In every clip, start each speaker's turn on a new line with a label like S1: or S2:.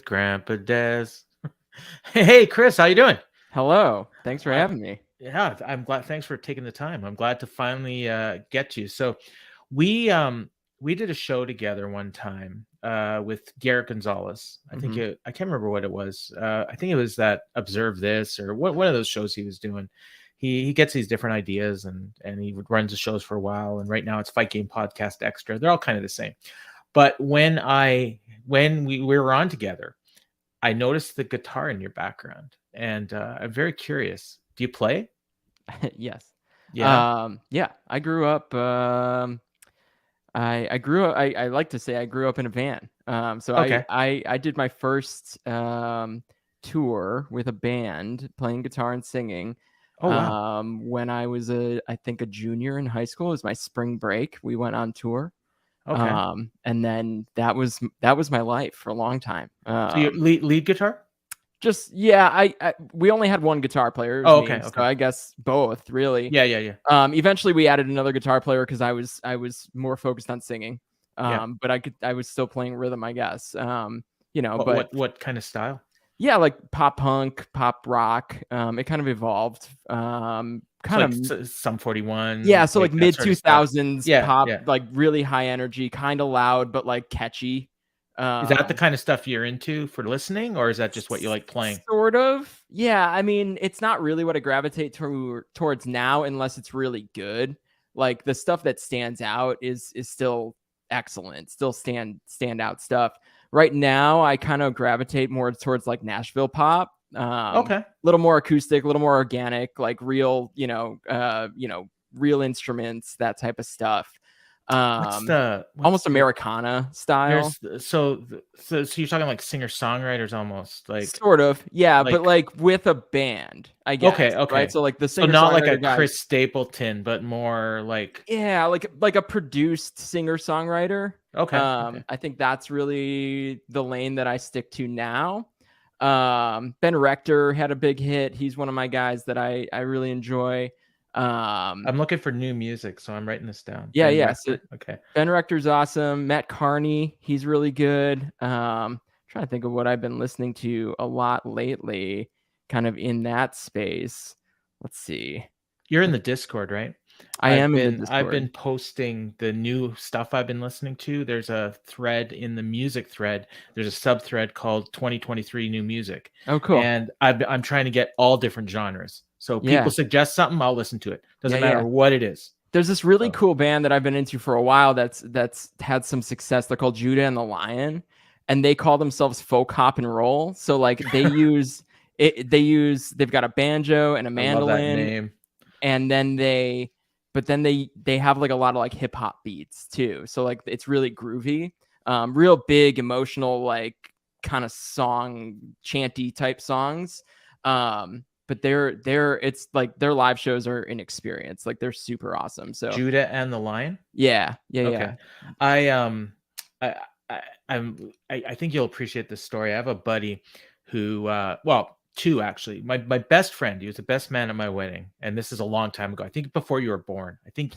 S1: Grandpa Des. Hey, Chris, how you doing?
S2: Hello. Thanks for
S1: Uh,
S2: having me.
S1: yeah, I'm glad. Thanks for taking the time. I'm glad to finally get you. So, we um we did a show together one time with Garrett Gonzalez.
S2: Hmm.
S1: I can't remember what it was. I think it was that Observe This or one of those shows he was doing. He gets these different ideas and he runs the shows for a while. And right now it's Fight Game Podcast Extra. They're all kind of the same. But when we were on together, I noticed the guitar in your background, and I'm very curious. Do you play?
S2: Yes.
S1: Yeah.
S2: Yeah, I grew up I grew up I like to say I grew up in a van. So I
S1: Okay.
S2: I I did my first tour with a band playing guitar and singing
S1: Oh wow.
S2: when I was I think a junior in high school. It was my spring break. We went on tour.
S1: Okay.
S2: And then that was my life for a long time.
S1: So you lead guitar?
S2: Just yeah, I we only had one guitar player, it was
S1: Oh,
S2: me,
S1: okay.
S2: so
S1: Okay.
S2: I guess both really.
S1: Yeah. Yeah. Yeah.
S2: Eventually we added another guitar player because I was more focused on singing.
S1: Yeah.
S2: But I was still playing rhythm, I guess. But
S1: What kind of style?
S2: yeah, like pop punk, pop rock. It kind of evolved.
S1: So
S2: Kind
S1: like
S2: of
S1: some 41,
S2: yeah, so
S1: like
S2: like
S1: that
S2: mid
S1: sort of stuff.
S2: 2000s
S1: Yeah.
S2: pop,
S1: Yeah.
S2: like really high energy, kind of loud but like catchy.
S1: Is that the
S2: Um
S1: kind of stuff you're into for listening, or is that just what you like playing?
S2: Sort of. Yeah, I mean, it's not really what I gravitate towards now unless it's really good. Like the stuff that stands out is still excellent, still standout stuff. Right now, I kind of gravitate more towards like Nashville pop.
S1: Okay.
S2: Little more acoustic, a little more organic, like real, real instruments, that type of stuff.
S1: What's
S2: Almost
S1: the
S2: Americana style.
S1: so you're talking like singer-songwriters almost
S2: Sort of, yeah, but
S1: like
S2: like with a band, I guess,
S1: okay,
S2: right?
S1: okay.
S2: So like the
S1: So not like a
S2: singer-songwriter guys,
S1: Chris Stapleton, but more like
S2: yeah, like a produced singer-songwriter.
S1: okay, okay.
S2: I think that's really the lane that I stick to now. Ben Rector had a big hit. He's one of my guys that I really enjoy. Um,
S1: I'm looking for new music, so I'm writing this down.
S2: yeah,
S1: Ben
S2: yeah. So
S1: Rector. Okay.
S2: Ben Rector's awesome. Matt Carney, he's really good. Trying to think of what I've been listening to a lot lately, kind of in that space. Let's see.
S1: You're in the Discord, right?
S2: I am in the
S1: I've
S2: Discord.
S1: been posting the new stuff I've been listening to. There's a thread in the music thread. There's a sub thread called 2023 New Music.
S2: Oh, cool.
S1: And I'm trying to get all different genres. So people
S2: Yeah.
S1: suggest something, I'll listen to it.
S2: Yeah,
S1: Doesn't
S2: yeah.
S1: matter what it is.
S2: There's this really
S1: So
S2: cool band that I've been into for a while that's had some success. They're called Judah and the Lion, and they call themselves folk hop and roll. So like they've got a banjo and a
S1: I love that
S2: mandolin,
S1: name.
S2: and then they have like a lot of like hip hop beats too. So like it's really groovy, real big emotional, like kind of song chanty type songs. But it's like their live shows are an experience. Like they're super awesome. So
S1: Judah and the Lion.
S2: yeah, yeah,
S1: Okay.
S2: yeah.
S1: I I I think you'll appreciate this story. I have a buddy who well, two actually. My best friend, he was the best man at my wedding, and this is a long time ago. I think before you were born. I think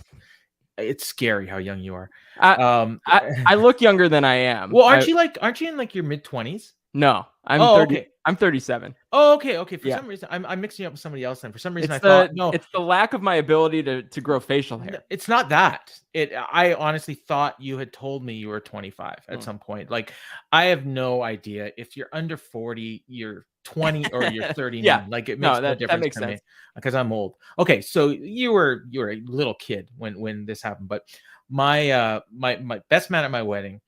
S1: it's scary how young you are.
S2: I
S1: Um
S2: I look younger than I am.
S1: well, aren't you in like your mid-20s?
S2: No, I'm
S1: Oh,
S2: 30.
S1: okay.
S2: I'm 37.
S1: Oh, okay, okay. For
S2: Yeah.
S1: some reason, I'm mixing up with somebody else then. For some reason
S2: It's
S1: I thought
S2: the
S1: no,
S2: it's the lack of my ability to grow facial hair.
S1: it's not that. I honestly thought you had told me you were 25 at
S2: Mm.
S1: some point. Like, I have no idea if you're under 40, you're 20 or you're
S2: Yeah.
S1: 39. Like, it makes
S2: No,
S1: no
S2: that
S1: difference
S2: makes
S1: to me
S2: sense.
S1: because I'm old. Okay, so you were a little kid when this happened, but my best man at my wedding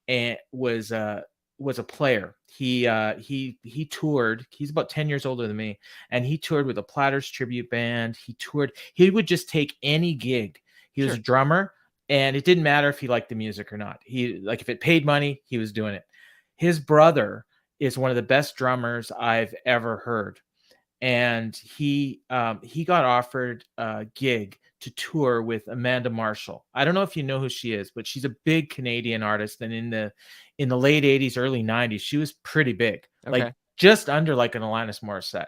S1: and was a player. He toured. He's about 10 years older than me, and he toured with a Platters tribute band. He would just take any gig. He was a
S2: Sure.
S1: drummer, and it didn't matter if he liked the music or not. He like if it paid money, he was doing it. His brother is one of the best drummers I've ever heard, and he got offered a gig to tour with Amanda Marshall. I don't know if you know who she is, but she's a big Canadian artist, and in the late 80s, early 90s, she was pretty big, like
S2: Okay.
S1: just under like an Alanis Morissette.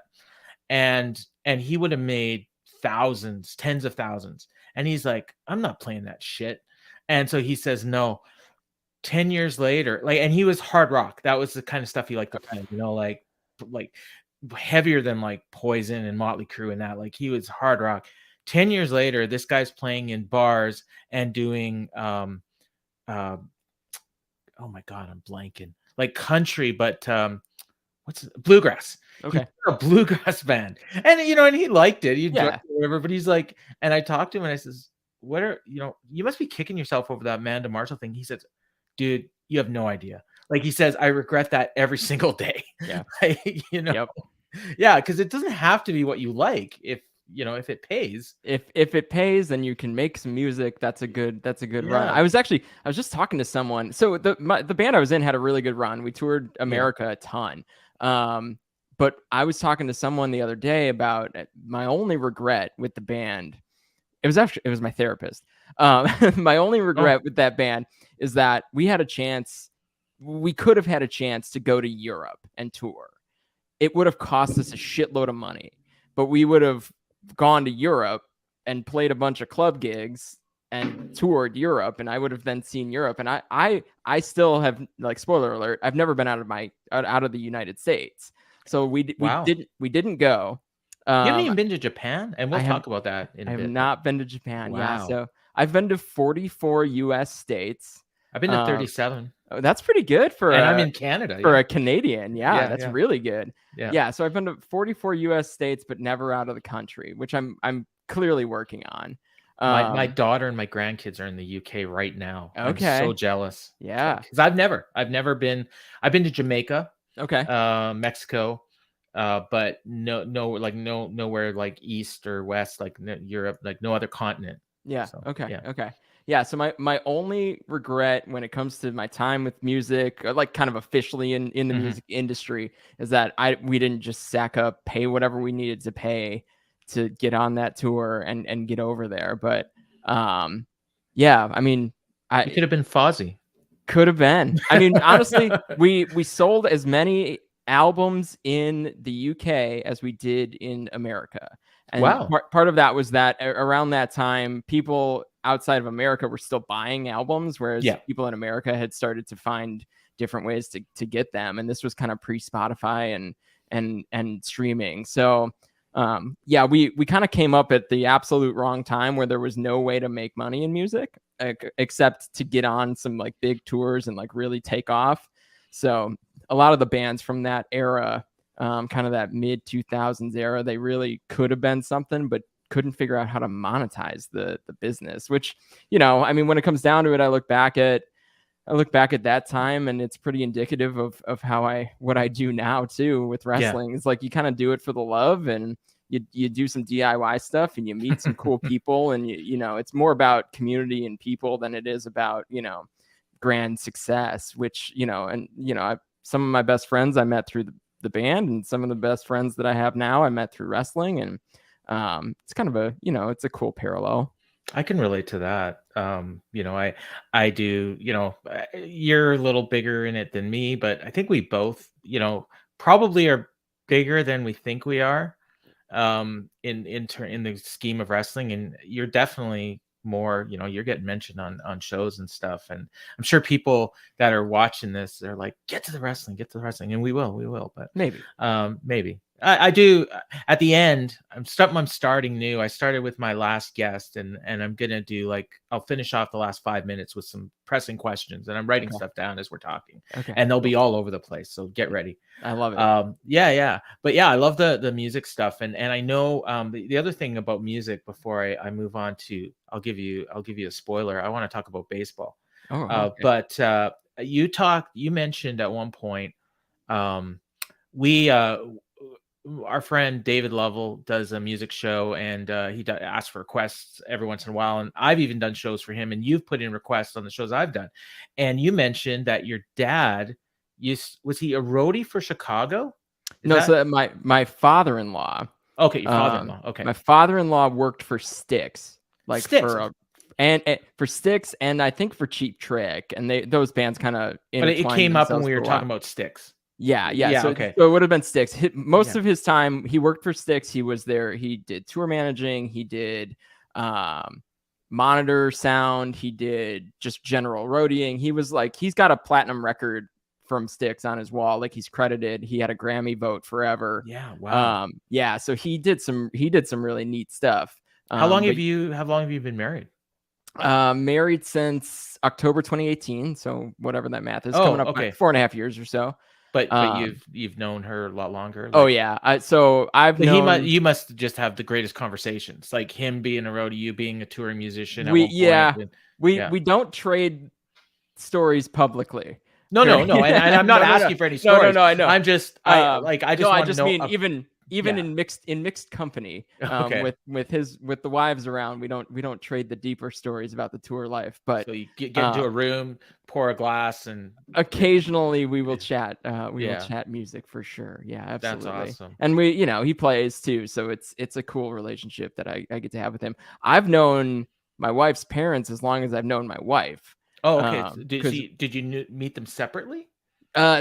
S1: And he would have made thousands, tens of thousands. And he's like, I'm not playing that shit. And so he says no. 10 years later, like, and he was hard rock. That was the kind of stuff he liked to play, like heavier than like Poison and Motley Crue and that. Like he was hard rock. 10 years later, this guy's playing in bars and doing uh, oh my God, I'm blanking. Like country, but what's bluegrass. He's
S2: Okay.
S1: a bluegrass band. And and he liked it. He enjoyed
S2: Yeah.
S1: it, whatever. But he's like, and I talked to him and I says, what are you must be kicking yourself over that Amanda Marshall thing. He says, dude, you have no idea. Like he says, I regret that every single day.
S2: Yeah.
S1: Like,
S2: Yep.
S1: yeah, because it doesn't have to be what you like if it pays.
S2: If it pays, then you can make some music. That's a good run.
S1: Yeah.
S2: I was just talking to someone. So the band I was in had a really good run. We toured America a ton. But I was talking to someone the other day about my only regret with the band. It was my therapist. My only regret with that band is that we could have had a chance to go to Europe and tour. It would have cost us a shitload of money, but we would have gone to Europe and played a bunch of club gigs and toured Europe, and I would have then seen Europe. And I still have, like, spoiler alert, I've never been out of the United States. So we didn't go.
S1: You haven't even been to Japan, and we'll talk about that in a bit.
S2: I have not been to Japan.
S1: Wow.
S2: Yeah, so I've been to 44 U.S. states.
S1: I've been to 37.
S2: Oh, that's pretty good
S1: and I'm in Canada
S2: for a Canadian. Yeah, that's really good.
S1: Yeah.
S2: So I've been to 44 U.S. states, but never out of the country, which I'm clearly working on.
S1: My daughter and my grandkids are in the UK right now.
S2: Okay.
S1: I'm so jealous.
S2: Yeah,
S1: because I've never been. I've been to Jamaica.
S2: Okay.
S1: Mexico. But nowhere like east or west, like Europe, like no other continent.
S2: Yeah.
S1: So,
S2: okay.
S1: yeah.
S2: Okay. Yeah. So my only regret when it comes to my time with music, like kind of officially in the music industry, is that we didn't just sack up, pay whatever we needed to pay to get on that tour and get over there. But yeah, I mean,
S1: you could have been Fozzy.
S2: Could have been. I mean, honestly, we sold as many albums in the UK as we did in America. And
S1: wow.
S2: Part of that was that around that time, people outside of America were still buying albums, whereas people in America had started to find different ways to get them. And this was kind of pre-Spotify and streaming. So we kind of came up at the absolute wrong time where there was no way to make money in music except to get on some like big tours and like really take off. So a lot of the bands from that era, kind of that mid 2000s era, they really could have been something, but couldn't figure out how to monetize the business, which, I mean, when it comes down to it, I look back at that time and it's pretty indicative of what I do now too with wrestling. It's like, you kind of do it for the love, and you do some DIY stuff and you meet some cool people, and it's more about community and people than it is about, grand success, which, some of my best friends I met through the band, and some of the best friends that I have now I met through wrestling. And it's kind of it's a cool parallel.
S1: I can relate to that. I do, you're a little bigger in it than me, but I think we both, probably are bigger than we think we are, in the scheme of wrestling. And you're definitely more, you're getting mentioned on shows and stuff. And I'm sure people that are watching this, they're like, get to the wrestling. And we will, but maybe. I do at the end. I'm starting new. I started with my last guest, and I'm gonna do I'll finish off the last 5 minutes with some pressing questions, and I'm writing stuff down as we're talking.
S2: Okay.
S1: And they'll be all over the place, so get ready.
S2: I love it.
S1: But yeah, I love the music stuff, and I know the other thing about music before I move on to, I'll give you a spoiler. I want to talk about baseball.
S2: Okay.
S1: But you mentioned at one point, our friend David Lovell does a music show, and he asks for requests every once in a while. And I've even done shows for him, and you've put in requests on the shows I've done. And you mentioned that your dad was he a roadie for Chicago?
S2: So my father-in-law.
S1: Okay, your father-in-law. Okay,
S2: my father-in-law worked for Styx, for Styx, and I think for Cheap Trick, and those bands kind of.
S1: But it came up when we were talking about Styx.
S2: Yeah. So,
S1: okay.
S2: So it would have been Styx. Most of his time, he worked for Styx. He was there. He did tour managing. He did, monitor sound. He did just general roadieing. He's got a platinum record from Styx on his wall. Like, he's credited. He had a Grammy vote forever.
S1: Yeah. Wow.
S2: Yeah. So he did some really neat stuff.
S1: How long have you been married?
S2: Married since October 2018. So whatever that math is, coming up
S1: okay.
S2: 4.5 years or so.
S1: But you've known her a lot longer. Like,
S2: oh yeah.
S1: You must just have the greatest conversations, like him being a roadie, you being a touring musician.
S2: We don't trade stories publicly.
S1: No. And I'm not asking for any stories.
S2: No, I know.
S1: I'm just I just
S2: mean even in mixed company,
S1: okay.
S2: with the wives around, we don't trade the deeper stories about the tour life. But
S1: so you get into a room, pour a glass, and
S2: occasionally we will chat. We will chat music for sure. Yeah, absolutely.
S1: That's awesome.
S2: And he plays too, so it's a cool relationship that I get to have with him. I've known my wife's parents as long as I've known my wife.
S1: Oh, okay. Did you meet them separately?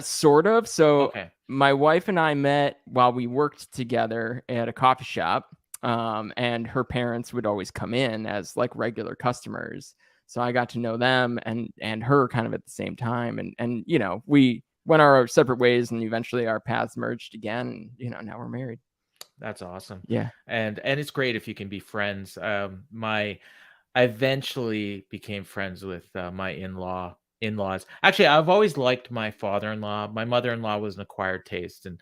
S2: Sort of. So
S1: okay.
S2: My wife and I met while we worked together at a coffee shop, and her parents would always come in as like regular customers. So I got to know them and her kind of at the same time. And we went our separate ways, and eventually our paths merged again. And, now we're married.
S1: That's awesome.
S2: Yeah.
S1: And it's great if you can be friends. I eventually became friends with my in-laws. Actually, I've always liked my father-in-law. My mother-in-law was an acquired taste, and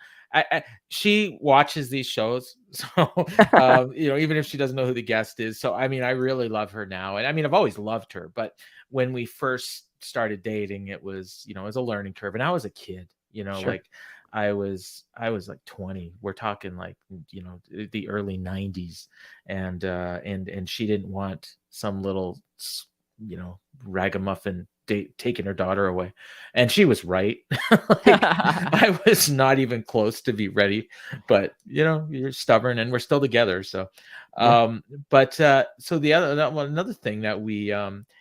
S1: she watches these shows, so even if she doesn't know who the guest is. So I mean, I really love her now, and I mean, I've always loved her. But when we first started dating, it was it was a learning curve, and I was a kid.
S2: Sure.
S1: Like I was like 20. We're talking like the early 90s, and she didn't want some little ragamuffin taking her daughter away, and she was right. I was not even close to be ready, but you're stubborn, and we're still together. So so another thing that we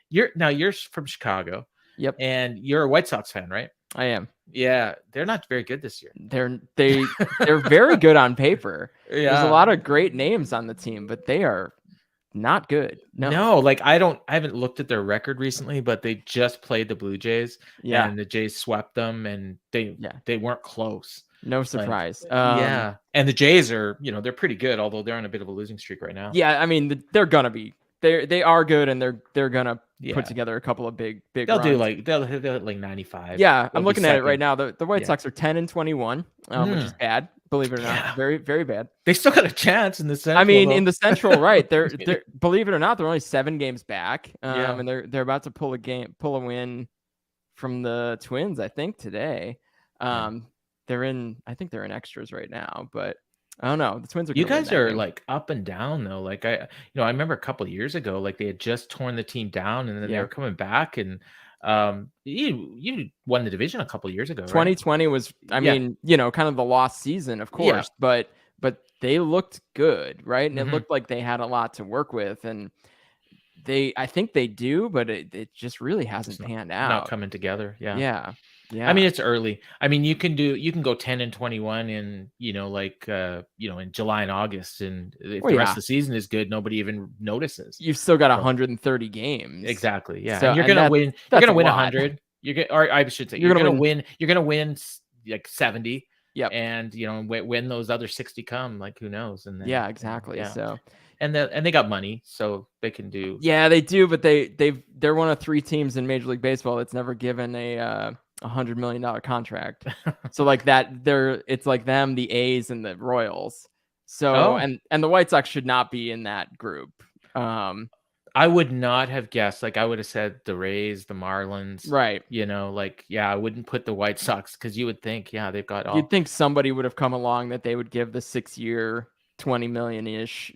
S1: you're from Chicago.
S2: Yep.
S1: And you're a White Sox fan, right?
S2: I am.
S1: Yeah, they're not very good this year.
S2: They're very good on paper.
S1: Yeah.
S2: There's a lot of great names on the team, but they are not good.
S1: No, like I haven't looked at their record recently, but they just played the Blue Jays.
S2: Yeah.
S1: And the Jays swept them, and they weren't close.
S2: No surprise.
S1: Yeah. And the Jays are, they're pretty good, although they're on a bit of a losing streak right now.
S2: Yeah, I mean, they're gonna be. They are good, and they're gonna put together a couple of big.
S1: They'll
S2: runs.
S1: do like they'll hit like 95.
S2: Yeah, I'm looking at it right now. The White Sox are 10-21, which is bad. Believe it or not, very, very bad.
S1: They still got a chance in the Central.
S2: I mean, in the Central, right? They're believe it or not, they're only 7 games back, and they're about to pull a win from the Twins. I think today. They're in extras right now, but I don't know. The Twins are.
S1: You guys are like up and down though. Like I remember a couple of years ago, like they had just torn the team down, and then they were coming back, and you won the division a couple of years ago.
S2: 2020 was, I mean, kind of the lost season, of course, but they looked good, right? And it looked like they had a lot to work with, and I think they do, but it just really hasn't panned out.
S1: Not coming together.
S2: Yeah.
S1: I mean, it's early. I mean, you can go 10-21 in, in July and August, and if the rest of the season is good, nobody even notices.
S2: You've still got 130 games.
S1: Exactly. Yeah.
S2: So,
S1: and you're going to win. You're going to win 100. Or I should say, you're going to win. You're going to win like 70.
S2: Yep.
S1: And when those other 60 come, like who knows? And then,
S2: exactly. Yeah. So.
S1: And they got money, so they can do.
S2: Yeah, they do, but they're one of 3 teams in Major League Baseball that's never given a $100 million contract. So like that, it's like them, the A's, and the Royals. So and the White Sox should not be in that group.
S1: I would not have guessed. Like I would have said the Rays, the Marlins,
S2: right?
S1: I wouldn't put the White Sox, because you would think, they've got all.
S2: You'd think somebody would have come along that they would give the 6-year, $20 million-ish,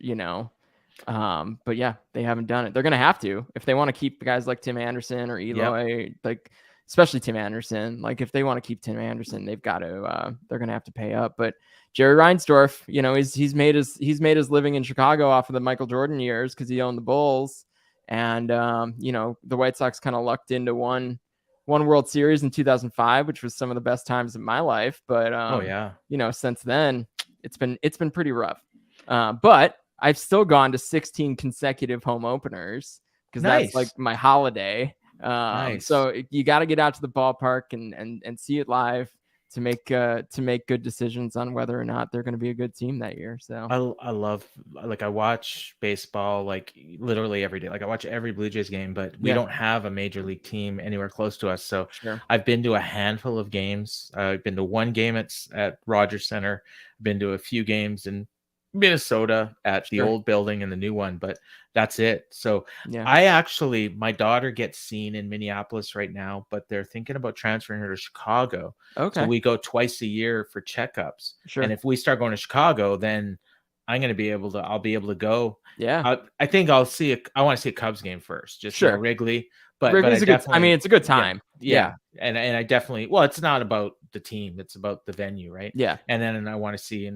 S2: but they haven't done it. They're gonna have to if they want to keep guys like Tim Anderson or Eloy, like especially Tim Anderson. Like if they want to keep Tim Anderson, they've got to. They're gonna have to pay up. But Jerry Reinsdorf, he's made his living in Chicago off of the Michael Jordan years because he owned the Bulls, and the White Sox kind of lucked into one World Series in 2005, which was some of the best times of my life. But since then it's been pretty rough. But I've still gone to 16 consecutive home openers because that's like
S1: Nice.
S2: my holiday.
S1: Nice.
S2: So you got to get out to the ballpark and see it live to make good decisions on whether or not they're going to be a good team that year. So
S1: I love, like, I watch baseball like literally every day. Like I watch every Blue Jays game, but we
S2: yeah,
S1: don't have a major league team anywhere close to us. So
S2: sure,
S1: I've been to a handful of games. I've been to one game at Rogers Center. Been to a few games in Minnesota at the
S2: sure,
S1: old building and the new one, but that's it. So
S2: yeah,
S1: my daughter gets seen in Minneapolis right now, but they're thinking about transferring her to Chicago. So
S2: okay,
S1: we go twice a year for checkups. And
S2: sure,
S1: if we start going to Chicago, then I'll be able to go.
S2: yeah,
S1: I think I want to see a Cubs game first, just,
S2: sure.
S1: Wrigley. But I
S2: Wrigley's a good. I mean,
S1: definitely,
S2: it's a good
S1: yeah,
S2: time.
S1: yeah.
S2: Yeah,
S1: And I definitely, well, it's not about the team, it's about the venue, right?
S2: yeah,
S1: And then I want to see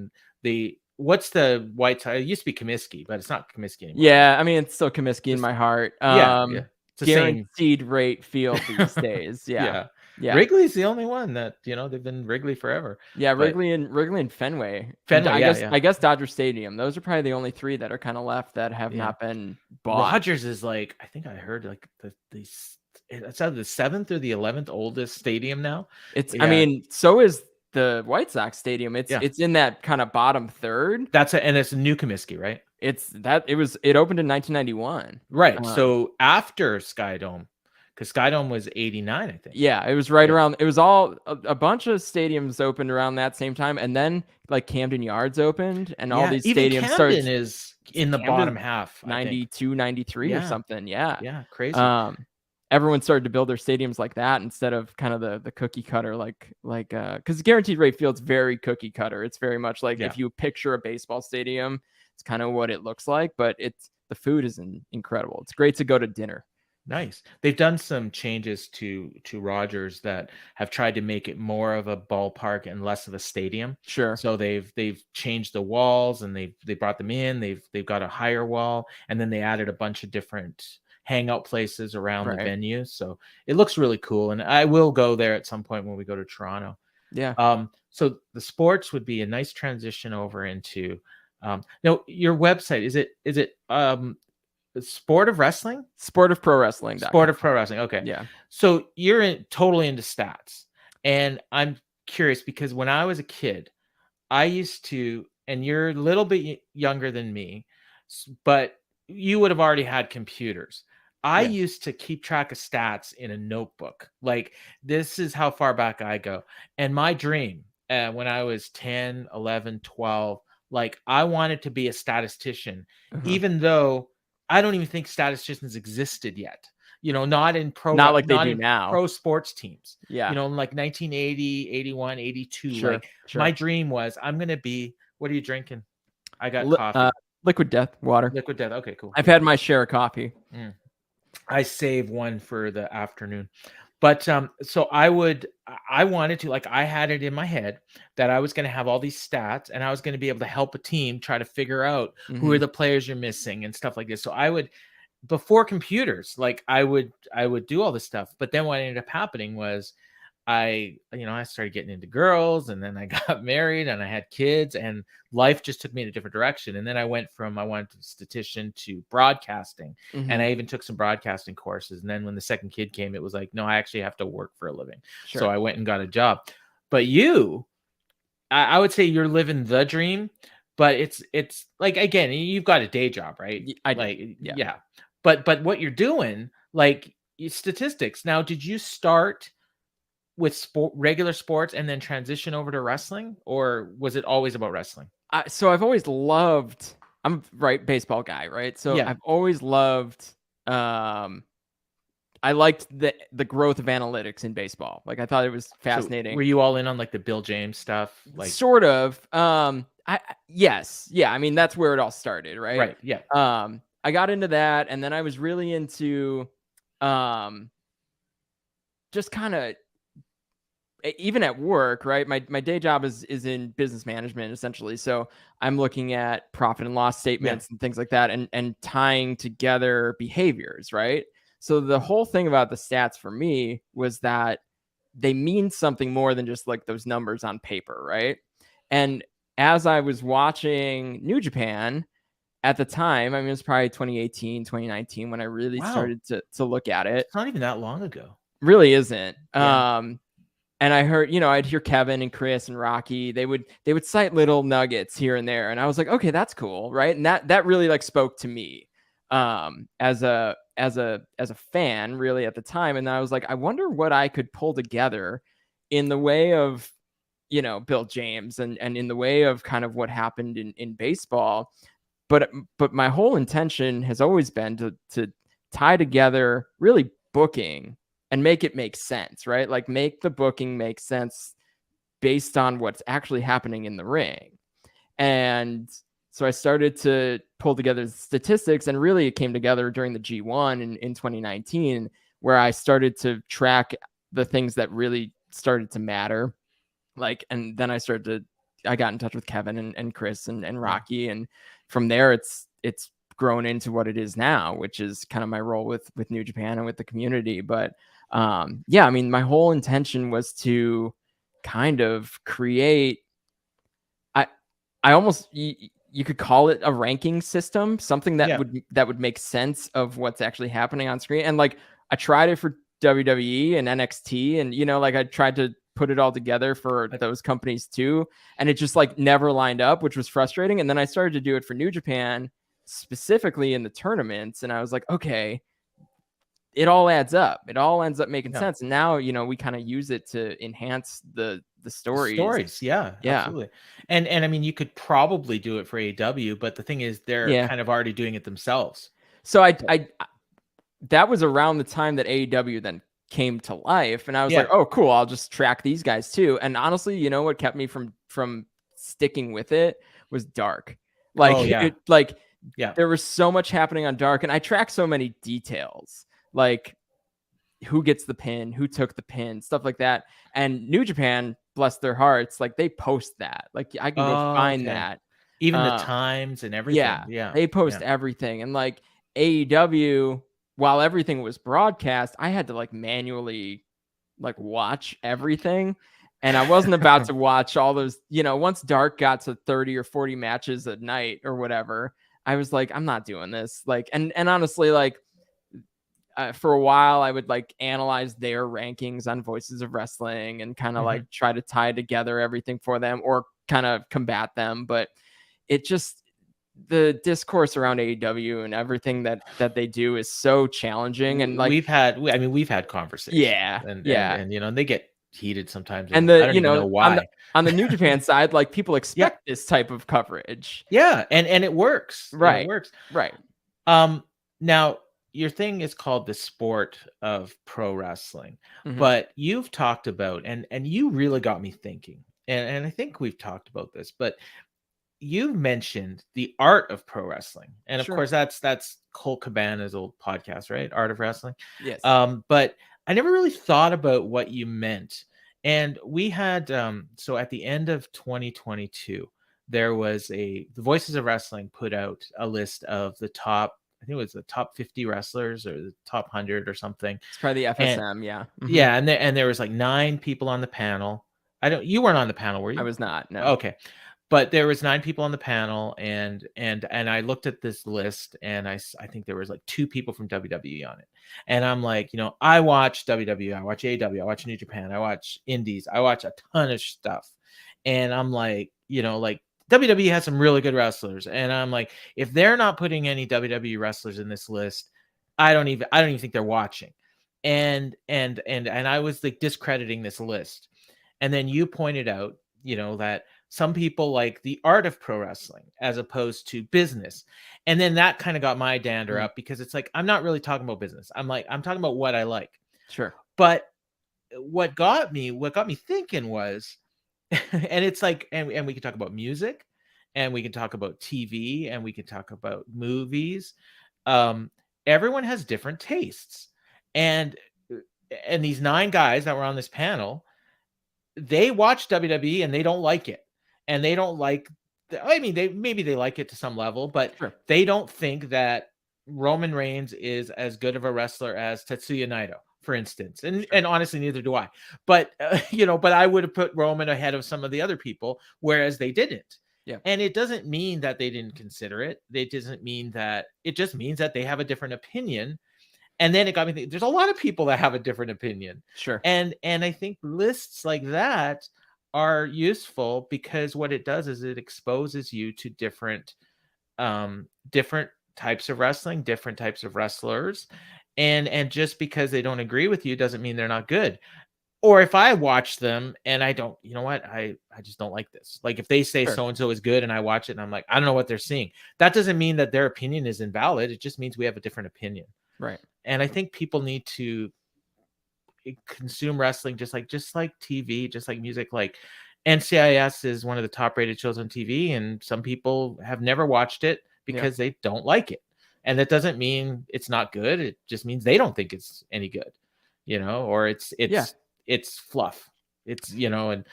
S1: what's the White Sox? It used to be Comiskey, but it's not Comiskey anymore, right?
S2: yeah. I mean, it's still Comiskey in
S1: Just
S2: my heart.
S1: Yeah, yeah. It's the same.
S2: Guaranteed rate field these days. Yeah,
S1: Yeah.
S2: yeah.
S1: Wrigley's the only one that, they've been Wrigley forever.
S2: Yeah,
S1: But
S2: Wrigley and Fenway, and
S1: Fenway, yeah, yeah.
S2: I guess Dodger Stadium. Those are probably the only 3 that are kinda left that have
S1: Yeah.
S2: not been bought.
S1: Rogers is like, I think I heard like it's either the 7th or the 11th oldest stadium now.
S2: I
S1: Yeah.
S2: mean, so is the White Sox Stadium.
S1: Yeah.
S2: It's in that kinda bottom third.
S1: And it's New Comiskey, right?
S2: It opened in 1991.
S1: Right.
S2: Um,
S1: So after Skydome, because Skydome was 89, I think.
S2: yeah, it was right
S1: Yeah.
S2: around it was all a bunch of stadiums opened around that same time, and then, like, Camden Yards opened, and all
S1: Yeah.
S2: these
S1: Even
S2: stadiums started
S1: Camden is in the
S2: Camden
S1: bottom half, I think.
S2: 92, 93 or
S1: Yeah.
S2: something, yeah.
S1: Yeah. Crazy.
S2: Um, Everyone started to build their stadiums like that instead of kind of the cookie cutter, because guaranteed rate field's very cookie cutter. It's very much like
S1: Yeah.
S2: if you picture a baseball stadium, it's kind of what it looks like, but the food is incredible. It's great to go to dinner.
S1: Nice. They've done some changes to Rogers that have tried to make it more of a ballpark and less of a stadium.
S2: Sure.
S1: So they've changed the walls, and they brought them in. They've got a higher wall, and then they added a bunch of different hangout places around the
S2: Right.
S1: venue. So it looks really cool, and I will go there at some point when we go to Toronto.
S2: Yeah.
S1: So the sports would be a nice transition over into your website. Is it Sport of Wrestling?
S2: Sportofprowrestling.com.
S1: Sport of Pro Wrestling. Okay.
S2: Yeah.
S1: So you're totally into stats. And I'm curious because when I was a kid, I used to, and you're a little bit younger than me, but you would have already had computers. I
S2: Yeah.
S1: used to keep track of stats in a notebook. Like, this is how far back I go. And my dream, when I was 10, 11, 12, like, I wanted to be a statistician,
S2: Uh-huh.
S1: even though I don't even think statisticians existed yet. Not in
S2: Not like they do now.
S1: pro sports teams.
S2: Yeah.
S1: In like 1980, 81, 82.
S2: Sure.
S1: Like,
S2: Sure.
S1: my dream was, I'm going to be, what are you drinking? I got
S2: Li-
S1: coffee.
S2: Liquid Death water.
S1: Liquid Death. Okay, cool.
S2: I've had my share of coffee.
S1: I save one for the afternoon. But so I wanted to, like, I had it in my head that I was going to have all these stats, and I was going to be able to help a team try to figure out who are the players you're missing and stuff like this. So I would, before computers, like, I would do all this stuff. But then what ended up happening was I started getting into girls, and then I got married, and I had kids, and life just took me in a different direction. And then I wanted to be a statistician to broadcasting, and I even took some broadcasting courses. And then when the second kid came, it was like, no, I actually have to work for a living.
S2: Sure.
S1: So I went and got a job. But I would say you're living the dream, but it's like, again, you've got a day job, right? Yeah. But what you're doing, like, statistics. Now, did you start with regular sports and then transition over to wrestling, or was it always about wrestling?
S2: So I've always loved. I'm baseball guy, right? So
S1: Yeah.
S2: I've always loved. I liked the growth of analytics in baseball. Like, I thought it was fascinating.
S1: So were you all in on like the Bill James stuff? Like,
S2: sort of. Yes, yeah. I mean, that's where it all started, right?
S1: Right. Yeah.
S2: I got into that, and then I was really into, just kind of, even at work, right? My day job is in business management, essentially. So I'm looking at profit and loss statements and things like that, and tying together behaviors, right? So the whole thing about the stats for me was that they mean something more than just like those numbers on paper, right? And as I was watching New Japan, at the time, I mean, it was probably 2018, 2019 when I really
S1: Wow.
S2: started to look at it.
S1: It's not even that long ago.
S2: Really isn't.
S1: Yeah.
S2: And I heard, I'd hear Kevin and Chris and Rocky. They would cite little nuggets here and there, and I was like, okay, that's cool, right? And that really like spoke to me, as a fan, really at the time. And I was like, I wonder what I could pull together in the way of, Bill James and in the way of kind of what happened in baseball. But my whole intention has always been to tie together really booking and make it make sense, right? Like make the booking make sense based on what's actually happening in the ring. And so I started to pull together statistics, and really it came together during the G1 in 2019, where I started to track the things that really started to matter. Like, and then I got in touch with Kevin and Chris and Rocky. And from there, it's grown into what it is now, which is kind of my role with New Japan and with the community. But yeah, I mean, my whole intention was to kind of create, I almost, you could call it a ranking system, something that would make sense of what's actually happening on screen. And like, I tried it for WWE and NXT, and like I tried to put it all together for those companies too, and it just like never lined up, which was frustrating. And then I started to do it for New Japan, specifically in the tournaments, and I was like, okay, it all adds up. It all ends up making sense. And now, we kind of use it to enhance the stories.
S1: Yeah, absolutely. And I mean, you could probably do it for AEW, but the thing is, they're kind of already doing it themselves.
S2: So I that was around the time that AEW then came to life, and I was like, oh, cool, I'll just track these guys too. And honestly, what kept me from sticking with it was Dark. Like, there was so much happening on Dark, and I tracked so many details, like who gets the pin, who took the pin, stuff like that. And New Japan, bless their hearts, like they post that. Like I can go find that.
S1: Even the times and everything. Yeah.
S2: They post everything. And like AEW, while everything was broadcast, I had to like manually like watch everything. And I wasn't about to watch all those, once Dark got to 30 or 40 matches a night or whatever, I was like, I'm not doing this. Like, and honestly, like, for a while, I would like analyze their rankings on Voices of Wrestling and kind of like try to tie together everything for them or kind of combat them. But it just, the discourse around AEW and everything that they do is so challenging. And like
S1: we've had conversations.
S2: Yeah.
S1: And they get heated sometimes.
S2: And
S1: I don't even know why.
S2: On the New Japan side, like people expect this type of coverage.
S1: Yeah. And it works.
S2: Right.
S1: It works.
S2: Right.
S1: Now, your thing is called the sport of pro wrestling, but you've talked about, and you really got me thinking, and I think we've talked about this, but you've mentioned the art of pro wrestling. And of course, that's Colt Cabana's old podcast, right? Art of Wrestling.
S2: Yes.
S1: But I never really thought about what you meant. And we had, so at the end of 2022, there was the Voices of Wrestling put out a list of the top, I think it was the top 50 wrestlers or the top 100 or something.
S2: It's probably the FSM, yeah.
S1: Yeah, and there was like 9 people on the panel. You weren't on the panel, were you?
S2: I was not. No.
S1: Okay. But there was 9 people on the panel, and I looked at this list, and I think there was like 2 people from WWE on it. And I'm like, I watch WWE, I watch AEW, I watch New Japan, I watch Indies, I watch a ton of stuff. And I'm like, like WWE has some really good wrestlers. And I'm like, if they're not putting any WWE wrestlers in this list, I don't even think they're watching. And I was like discrediting this list. And then you pointed out, that some people like the art of pro wrestling as opposed to business. And then that kind of got my dander up, because it's like, I'm not really talking about business. I'm talking about what I like.
S2: Sure.
S1: But what got me thinking was, and it's like, and we can talk about music, and we can talk about TV, and we can talk about movies. Everyone has different tastes. And these 9 guys that were on this panel, they watch WWE and they don't like it. And they don't like, maybe they like it to some level, but they don't think that Roman Reigns is as good of a wrestler as Tetsuya Naito, for instance. And honestly, neither do I. But, but I would have put Roman ahead of some of the other people, whereas they didn't.
S2: Yeah.
S1: And it doesn't mean that they didn't consider it. It just means that they have a different opinion. And then it got me thinking, there's a lot of people that have a different opinion.
S2: Sure.
S1: And I think lists like that are useful because what it does is it exposes you to different types of wrestling, different types of wrestlers. And just because they don't agree with you doesn't mean they're not good. Or if I watch them and I don't, you know what, I just don't like this. Like if they say
S2: Sure.
S1: so and so is good and I watch it and I'm like, I don't know what they're seeing. That doesn't mean that their opinion is invalid. It just means we have a different opinion.
S2: Right.
S1: And I think people need to consume wrestling just like TV, just like music. Like NCIS is one of the top rated shows on TV, and some people have never watched it because they don't like it. And that doesn't mean it's not good. It just means they don't think it's any good, or it's fluff. It's, and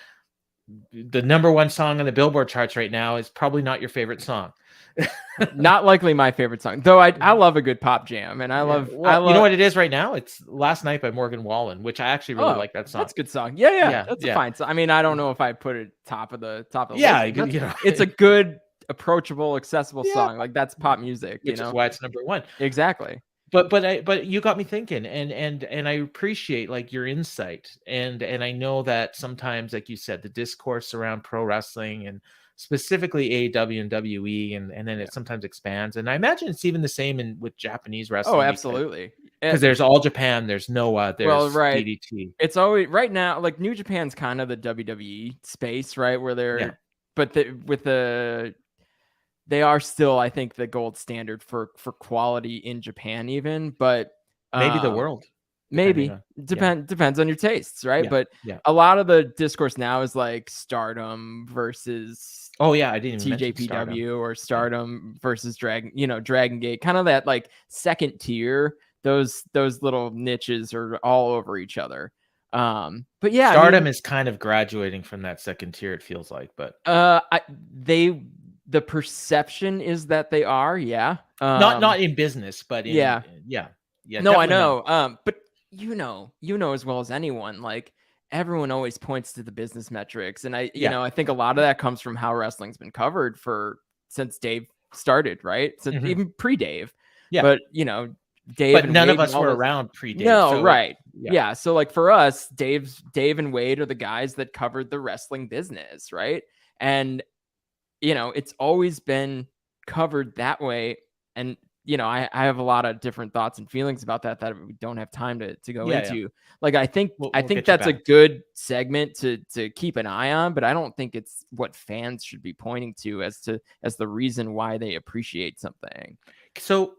S1: the number one song on the Billboard charts right now is probably not your favorite song.
S2: Not likely my favorite song, though. I love a good pop jam, and I love.
S1: You know what it is right now? It's Last Night by Morgan Wallen, which I actually really like that song.
S2: That's a good song. Yeah. That's a fine song. I mean, I don't know if I put it top of the list. It's a good, approachable, accessible song. Like that's pop music,
S1: which is why it's number one.
S2: Exactly.
S1: But you got me thinking, and I appreciate like your insight, and I know that sometimes, like you said, the discourse around pro wrestling and specifically AEW and WWE, and then it sometimes expands, and I imagine it's even the same with Japanese wrestling.
S2: Oh, absolutely.
S1: Because there's All Japan, there's Noah, there's DDT.
S2: It's always right now, like New Japan's kind of the WWE space, right? Where they're, but they are still, I think, the gold standard for quality in Japan, even. But
S1: maybe the world.
S2: Maybe depends on your tastes, right?
S1: Yeah,
S2: but a lot of the discourse now is like Stardom versus
S1: I didn't even
S2: TJPW or Stardom versus Dragon Gate, kind of that like second tier. Those little niches are all over each other. But yeah,
S1: Stardom is kind of graduating from that second tier, it feels like. But
S2: the perception is that they are,
S1: not in business, but in,
S2: no, I know. But you know as well as anyone, like everyone always points to the business metrics, and I think a lot of that comes from how wrestling's been covered since Dave started, right? So even pre-Dave, but Dave,
S1: but
S2: and
S1: none
S2: Wade
S1: of us were around pre-Dave.
S2: No, so, right? Yeah. So like for us, Dave and Wade are the guys that covered the wrestling business, right? And it's always been covered that way, and I have a lot of different thoughts and feelings about that we don't have time to go into. Yeah. Like I think that's a good segment to keep an eye on, but I don't think it's what fans should be pointing to as the reason why they appreciate something.
S1: So,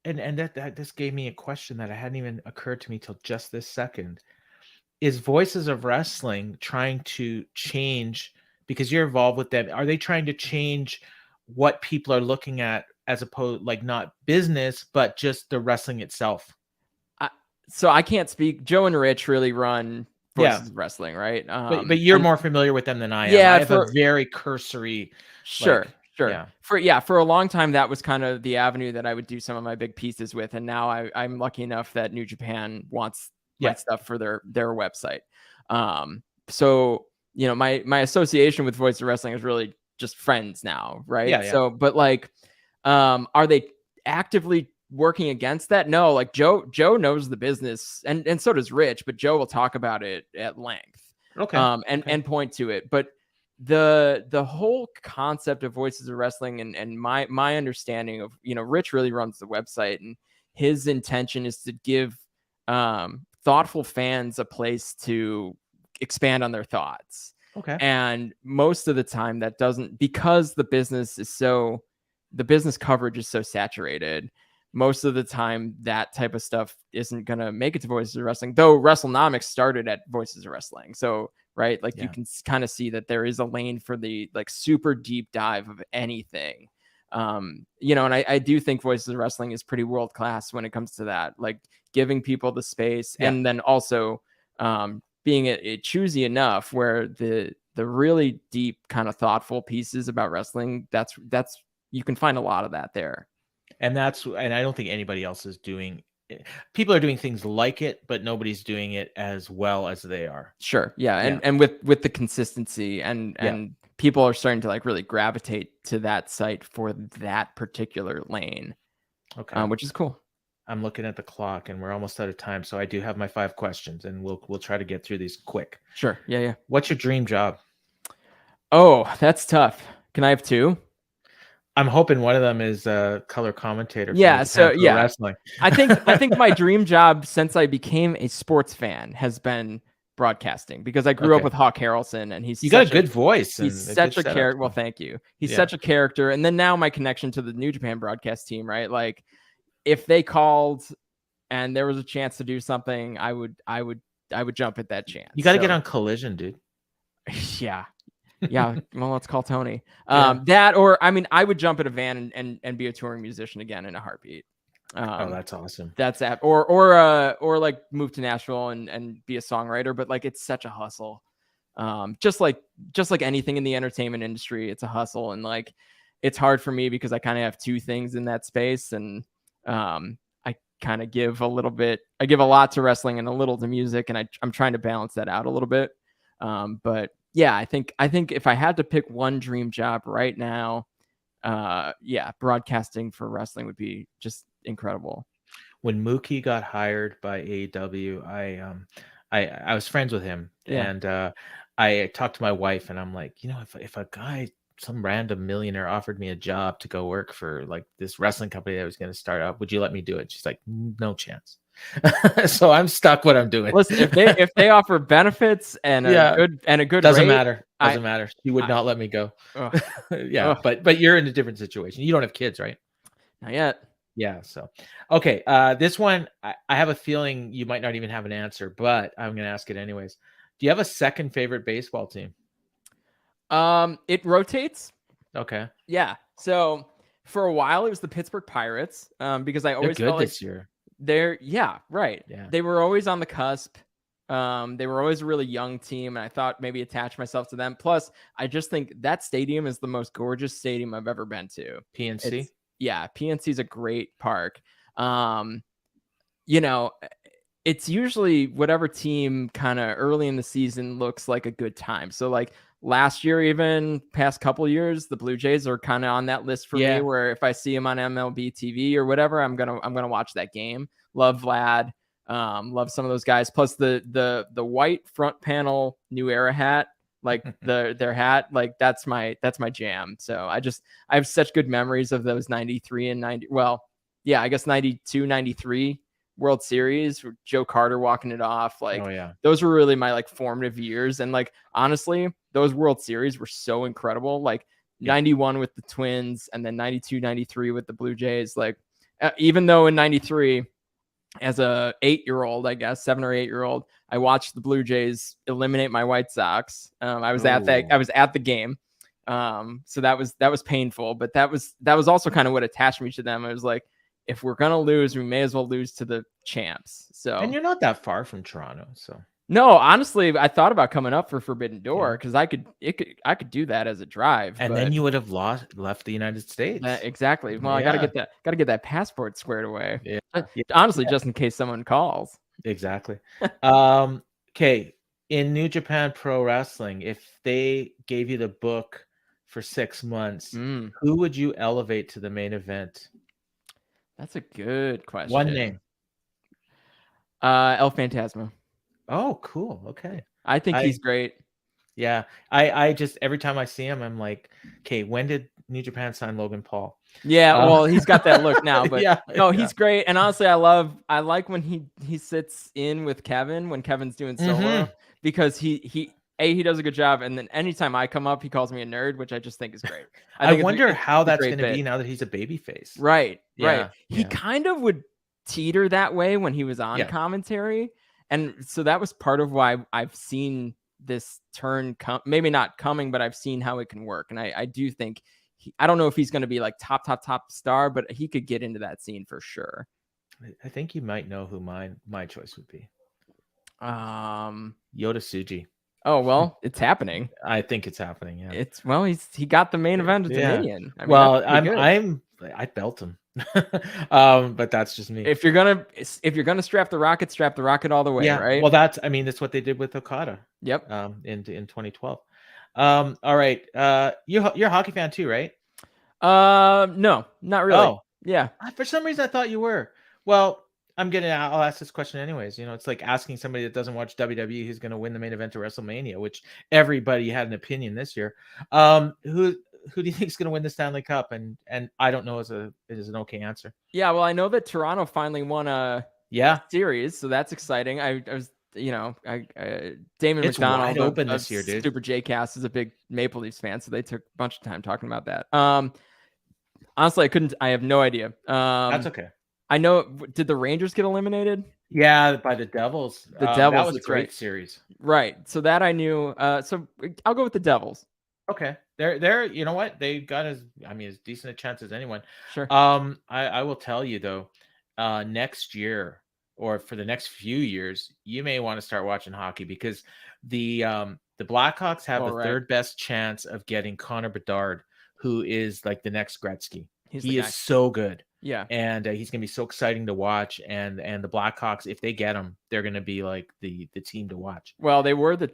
S1: and that this gave me a question that hadn't even occurred to me till just this second. Is Voices of Wrestling trying to change, because you're involved with them? Are they trying to change what people are looking at, as opposed, like, not business, but just the wrestling itself?
S2: So I can't speak. Joe and Rich really run Voices of Wrestling, right?
S1: But you're more familiar with them than I am. I have a very cursory.
S2: Sure. For a long time, that was kind of the avenue that I would do some of my big pieces with, and now I'm lucky enough that New Japan wants my stuff for their website. So my association with Voices of Wrestling is really just friends now, right? Yeah. So, but like, are they actively working against that? No, like Joe knows the business, and so does Rich, but Joe will talk about it at length. Okay. And point to it. But the whole concept of Voices of Wrestling and my understanding of, Rich really runs the website, and his intention is to give thoughtful fans a place to expand on their thoughts.
S1: Okay.
S2: And most of the time that doesn't, because the business coverage is so saturated, most of the time that type of stuff isn't going to make it to Voices of Wrestling, though WrestleNomics started at Voices of Wrestling. So, right. Like you can kind of see that there is a lane for the like super deep dive of anything. And I do think Voices of Wrestling is pretty world-class when it comes to that, like giving people the space, and then also, being it choosy enough where the really deep kind of thoughtful pieces about wrestling, that's you can find a lot of that there.
S1: And I don't think anybody else is doing it. People are doing things like it, but nobody's doing it as well as they are.
S2: Sure. Yeah. And with the consistency and people are starting to like really gravitate to that site for that particular lane,
S1: Okay.
S2: which is cool.
S1: I'm looking at the clock and we're almost out of time. So I do have my 5 questions and we'll try to get through these quick.
S2: Sure. Yeah.
S1: What's your dream job?
S2: Oh, that's tough. Can I have 2?
S1: I'm hoping one of them is a color commentator.
S2: Yeah. So yeah,
S1: wrestling.
S2: I think my dream job since I became a sports fan has been broadcasting, because I grew up with Hawk Harrelson, and
S1: you got a good voice.
S2: He's such a character. Well, thank you. He's such a character. And then now my connection to the New Japan broadcast team, right? Like, if they called and there was a chance to do something, I would jump at that chance.
S1: You got to get on Collision, dude.
S2: Yeah. Well, let's call Tony. That, or I mean, I would jump at a van and be a touring musician again in a heartbeat.
S1: That's awesome.
S2: That's that. Or like move to Nashville and be a songwriter. But like, it's such a hustle. Just like anything in the entertainment industry, it's a hustle, and like, it's hard for me because I kind of have 2 things in that space, and I kind of give a lot to wrestling and a little to music, and I'm trying to balance that out a little bit. But yeah, I think if I had to pick one dream job right now, broadcasting for wrestling would be just incredible.
S1: When Mookie got hired by AEW, I was friends with him, and I talked to my wife, and I'm like, if a guy, some random millionaire, offered me a job to go work for like this wrestling company that I was going to start up, would you let me do it? She's like, no chance. So I'm stuck what I'm doing.
S2: Listen, if they offer benefits and a good
S1: doesn't
S2: rate,
S1: matter. She would not let me go. But you're in a different situation. You don't have kids, right?
S2: Not yet.
S1: Yeah. So, okay. This one, I have a feeling you might not even have an answer, but I'm going to ask it anyways. Do you have a second favorite baseball team?
S2: It rotates.
S1: Okay.
S2: Yeah. So for a while it was the Pittsburgh Pirates, because I always felt like
S1: this year.
S2: Right. Yeah. They were always on the cusp. They were always a really young team, and I thought maybe attach myself to them. Plus, I just think that stadium is the most gorgeous stadium I've ever been to.
S1: PNC?
S2: PNC is a great park. It's usually whatever team kind of early in the season looks like a good time. So like last year, even past couple years, the Blue Jays are kind of on that list for me, where if I see them on MLB TV or whatever, I'm gonna watch that game. Love Vlad, love some of those guys. Plus the white front panel New Era hat, like their hat, like that's my jam. So I have such good memories of those 93 and 90. Well, yeah, I guess 92, 93 World Series, Joe Carter walking it off. Like, those were really my like formative years. And like, honestly, those World Series were so incredible. Like 91 with the Twins, and then 92, 93 with the Blue Jays. Like, even though in 93, as a 8-year-old, I guess 7 or 8-year-old, I watched the Blue Jays eliminate my White Sox. I was at the game. So that was painful, but that was also kind of what attached me to them. I was like, if we're gonna lose, we may as well lose to the champs. So, and
S1: you're not that far from Toronto, so
S2: no. Honestly, I thought about coming up for Forbidden Door because I could do that as a drive,
S1: and then you would have left the United States.
S2: Exactly. Well, I gotta get that passport squared away. Honestly, just in case someone calls.
S1: Exactly. Okay. In New Japan Pro Wrestling, if they gave you the book for 6 months, who would you elevate to the main event?
S2: That's a good question.
S1: One name.
S2: El Phantasmo.
S1: Oh, cool. Okay.
S2: I think he's great.
S1: Yeah. I just, every time I see him, I'm like, okay, when did New Japan sign Logan Paul?
S2: Yeah, well, he's got that look now, but he's great. And honestly, I like when he sits in with Kevin when Kevin's doing solo, because he does a good job, and then anytime I come up, he calls me a nerd, which I just think is great.
S1: I wonder how that's going to be now that he's a babyface.
S2: Right. He kind of would teeter that way when he was on commentary, and so that was part of why I've seen this turn maybe not coming, but I've seen how it can work, and I do think I don't know if he's going to be like top star, but he could get into that scene for sure.
S1: I think you might know who my choice would be. Yota Tsuji.
S2: Oh, well, it's happening.
S1: I think it's happening. Yeah.
S2: He got the main event at Dominion. I
S1: mean, I belt him. But that's just me.
S2: If you're gonna strap the rocket all the way, right?
S1: Well, that's what they did with Okada.
S2: Yep.
S1: In 2012. All right. You're a hockey fan too, right?
S2: No, not really.
S1: Oh,
S2: Yeah.
S1: for some reason I thought you were. Well, I'll ask this question anyways. It's like asking somebody that doesn't watch WWE who's going to win the main event of WrestleMania, which everybody had an opinion this year. Who do you think is going to win the Stanley Cup? And I don't know is an okay answer.
S2: Yeah, well, I know that Toronto finally won a
S1: Yeah,
S2: series, so that's exciting. I was, Damon
S1: it's
S2: McDonald
S1: wide open
S2: of
S1: this year, dude.
S2: Super J Cast is a big Maple Leafs fan, so they took a bunch of time talking about that. Honestly, I have no idea.
S1: That's okay.
S2: I know. Did the Rangers get eliminated?
S1: Yeah, by the Devils.
S2: The
S1: That
S2: Devils.
S1: was a
S2: That's
S1: great
S2: right.
S1: series.
S2: Right. So that I knew. So I'll go with the Devils.
S1: Okay. They're you know what? They got as decent a chance as anyone.
S2: Sure.
S1: I will tell you though, next year or for the next few years, you may want to start watching hockey because the Blackhawks have the third best chance of getting Connor Bedard, who is like the next Gretzky. He is so good.
S2: Yeah.
S1: And he's going to be so exciting to watch. And the Blackhawks, if they get him, they're going to be like the team to watch.
S2: Well, they were the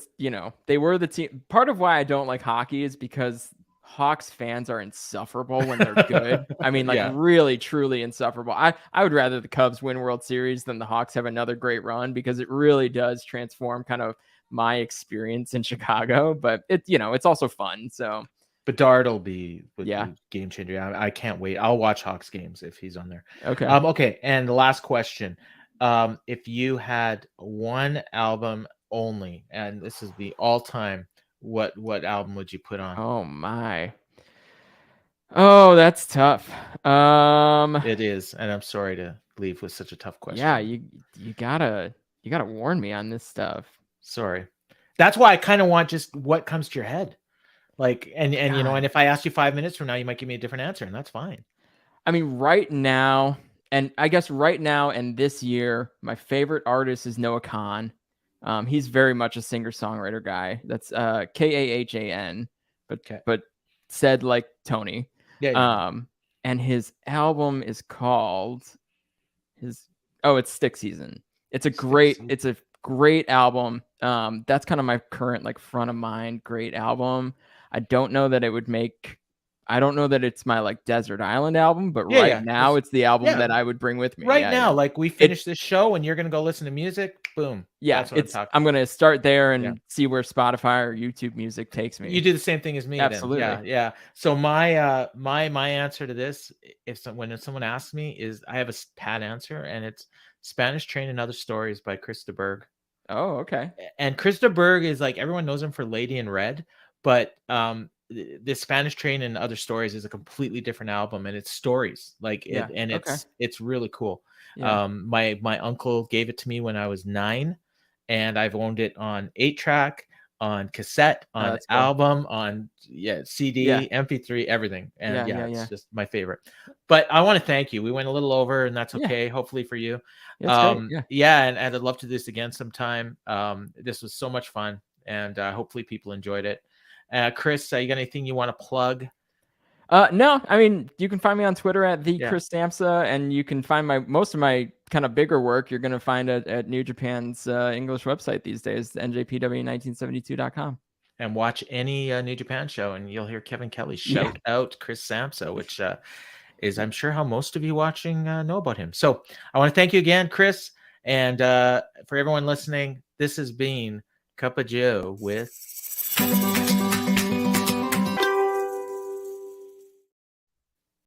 S2: team. Part of why I don't like hockey is because Hawks fans are insufferable when they're good. I mean, like really, truly insufferable. I would rather the Cubs win World Series than the Hawks have another great run because it really does transform kind of my experience in Chicago. But it's also fun. So
S1: Bedard will be game changer. I can't wait. I'll watch Hawks games if he's on there.
S2: Okay.
S1: Okay. And the last question: if you had one album only, and this is the all-time, what album would you put on?
S2: Oh my. Oh, that's tough.
S1: It is, and I'm sorry to leave with such a tough question.
S2: Yeah, you gotta warn me on this stuff.
S1: Sorry. That's why I kind of want just what comes to your head. Like, and and if I ask you 5 minutes from now, you might give me a different answer, and that's fine.
S2: I mean, right now, and I guess right now and this year, my favorite artist is Noah Kahan. He's very much a singer-songwriter guy. That's Kahan, but said like Tony.
S1: Yeah.
S2: And his album is called it's Stick Season. It's a great album. That's kind of my current like front of mind great album. I don't know that it's my like Desert Island album, but now it's the album that I would bring with me.
S1: Right now, like we finish this show and you're going to go listen to music, boom.
S2: Yeah, I'm going to start there and see where Spotify or YouTube Music takes me.
S1: You do the same thing as me.
S2: Absolutely.
S1: Then. Yeah. So my my answer to this, when someone asks me, is I have a pat answer, and it's Spanish Train and Other Stories by Chris de Burgh.
S2: Oh, okay.
S1: And Chris de Burgh is like, everyone knows him for Lady in Red, but the Spanish Train and Other Stories is a completely different album, and it's stories it's really cool. My uncle gave it to me when I was 9, and I've owned it on 8-track, on cassette, on album, on CD, MP3, everything. And it's just my favorite. But I want to thank you. We went a little over, and that's okay. Hopefully for you. And I'd love to do this again sometime. This was so much fun, and hopefully people enjoyed it. Chris, you got anything you want to plug?
S2: No, I mean, you can find me on Twitter at Chris Samsa, and you can find most of my kind of bigger work you're going to find at New Japan's English website these days, njpw1972.com.
S1: And watch any New Japan show, and you'll hear Kevin Kelly shout out Chris Samsa, which is, I'm sure, how most of you watching know about him. So I want to thank you again, Chris. And for everyone listening, this has been Cup of Joe with...